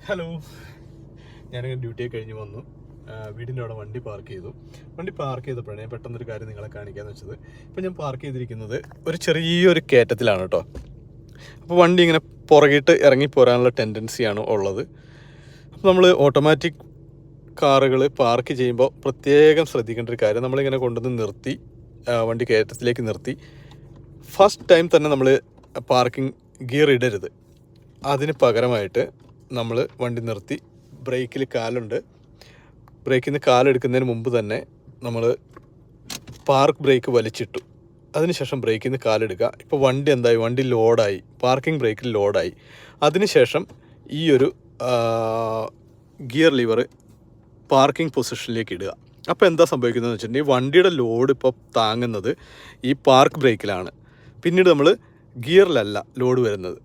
Hello, ഞാനിങ്ങനെ ഡ്യൂട്ടിയൊക്കെ കഴിഞ്ഞ് വന്നു. വീടിൻ്റെ അവിടെ വണ്ടി പാർക്ക് ചെയ്തു. വണ്ടി പാർക്ക് ചെയ്തപ്പോഴാണ് ഞാൻ പെട്ടെന്നൊരു കാര്യം നിങ്ങളെ കാണിക്കാമെന്ന് വെച്ചത്. ഇപ്പം ഞാൻ പാർക്ക് ചെയ്തിരിക്കുന്നത് ഒരു ചെറിയൊരു കയറ്റത്തിലാണ് കേട്ടോ. അപ്പോൾ വണ്ടി ഇങ്ങനെ പുറകിട്ട് ഇറങ്ങിപ്പോരാനുള്ള ടെൻഡൻസിയാണ് ഉള്ളത്. അപ്പോൾ നമ്മൾ ഓട്ടോമാറ്റിക് കാറുകൾ പാർക്ക് ചെയ്യുമ്പോൾ പ്രത്യേകം ശ്രദ്ധിക്കേണ്ട ഒരു കാര്യം, നമ്മളിങ്ങനെ കൊണ്ടുവന്ന് നിർത്തി വണ്ടി കയറ്റത്തിലേക്ക് നിർത്തി ഫസ്റ്റ് ടൈം തന്നെ നമ്മൾ പാർക്കിംഗ് ഗിയർ ഇടരുത്. അതിന് പകരമായിട്ട് നമ്മൾ വണ്ടി നിർത്തി ബ്രേക്കിൽ കാലുണ്ട്, ബ്രേക്കിൽ നിന്ന് കാലെടുക്കുന്നതിന് മുമ്പ് തന്നെ നമ്മൾ പാർക്ക് ബ്രേക്ക് വലിച്ചിട്ടു. അതിനുശേഷം ബ്രേക്കിൽ നിന്ന് കാലെടുക്കുക. ഇപ്പോൾ വണ്ടി എന്തായി, വണ്ടി ലോഡായി, പാർക്കിംഗ് ബ്രേക്കിൽ ലോഡായി. അതിനുശേഷം ഈ ഒരു ഗിയർ ലിവർ പാർക്കിംഗ് പൊസിഷനിലേക്ക് ഇടുക. അപ്പോൾ എന്താ സംഭവിക്കുന്നതെന്ന് വെച്ചിട്ടുണ്ടെങ്കിൽ വണ്ടിയുടെ ലോഡ് ഇപ്പോൾ താങ്ങുന്നത് ഈ പാർക്ക് ബ്രേക്കിലാണ്. പിന്നീട് നമ്മൾ ഗിയറിലല്ല ലോഡ് വരുന്നത്.